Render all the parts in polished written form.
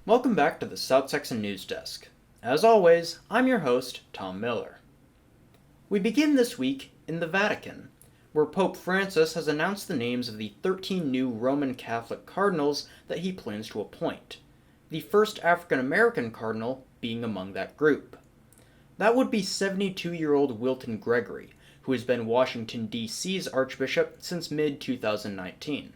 Welcome back to the South Texan News Desk. As always, I'm your host, Tom Miller. We begin this week in the Vatican, where Pope Francis has announced the names of the 13 new Roman Catholic cardinals that he plans to appoint, the first African-American cardinal being among that group. That would be 72-year-old Wilton Gregory, who has been Washington, D.C.'s Archbishop since mid-2019.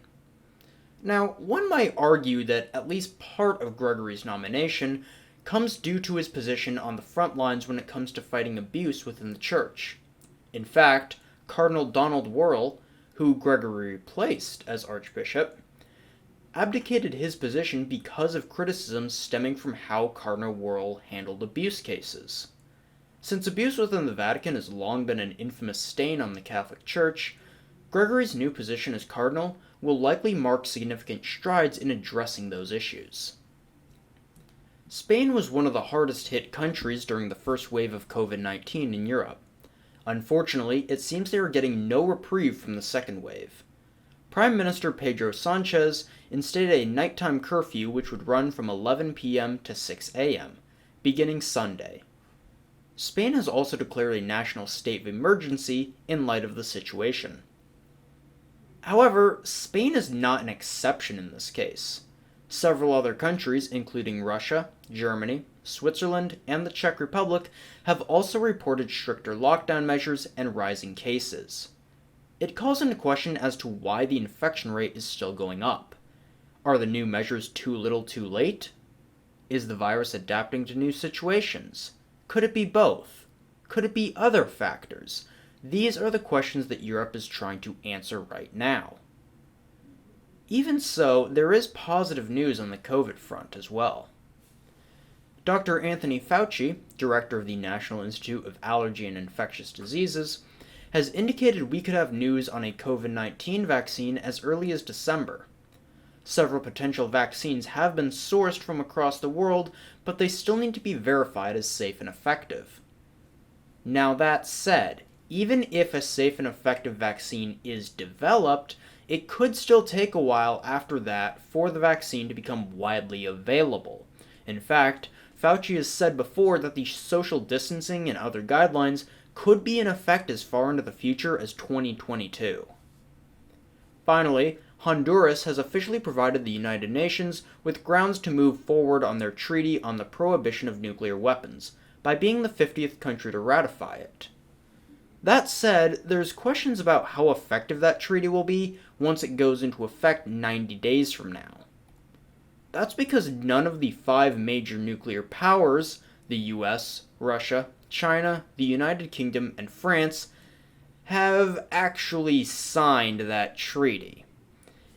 Now, one might argue that at least part of Gregory's nomination comes due to his position on the front lines when it comes to fighting abuse within the church. In fact, Cardinal Donald Wuerl, who Gregory replaced as Archbishop, abdicated his position because of criticisms stemming from how Cardinal Wuerl handled abuse cases. Since abuse within the Vatican has long been an infamous stain on the Catholic Church, Gregory's new position as cardinal will likely mark significant strides in addressing those issues. Spain was one of the hardest hit countries during the first wave of COVID-19 in Europe. Unfortunately, it seems they are getting no reprieve from the second wave. Prime Minister Pedro Sanchez instated a nighttime curfew which would run from 11 p.m. to 6 a.m., beginning Sunday. Spain has also declared a national state of emergency in light of the situation. However, Spain is not an exception in this case. Several other countries, including Russia, Germany, Switzerland, and the Czech Republic, have also reported stricter lockdown measures and rising cases. It calls into question as to why the infection rate is still going up. Are the new measures too little too late? Is the virus adapting to new situations? Could it be both? Could it be other factors? These are the questions that Europe is trying to answer right now. Even so, there is positive news on the COVID front as well. Dr. Anthony Fauci, director of the National Institute of Allergy and Infectious Diseases, has indicated we could have news on a COVID-19 vaccine as early as December. Several potential vaccines have been sourced from across the world, but they still need to be verified as safe and effective. Now that said, even if a safe and effective vaccine is developed, it could still take a while after that for the vaccine to become widely available. In fact, Fauci has said before that the social distancing and other guidelines could be in effect as far into the future as 2022. Finally, Honduras has officially provided the United Nations with grounds to move forward on their treaty on the prohibition of nuclear weapons, by being the 50th country to ratify it. That said, there's questions about how effective that treaty will be once it goes into effect 90 days from now. That's because none of the 5 major nuclear powers, the US, Russia, China, the United Kingdom, and France, have actually signed that treaty.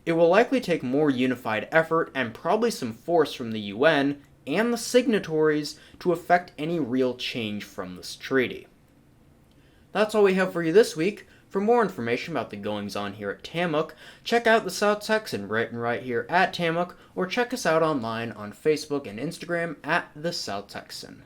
It will likely take more unified effort and probably some force from the UN and the signatories to effect any real change from this treaty. That's all we have for you this week. For more information about the goings-on here at TAMUK, check out the South Texan right here at TAMUK, or check us out online on Facebook and Instagram at the South Texan.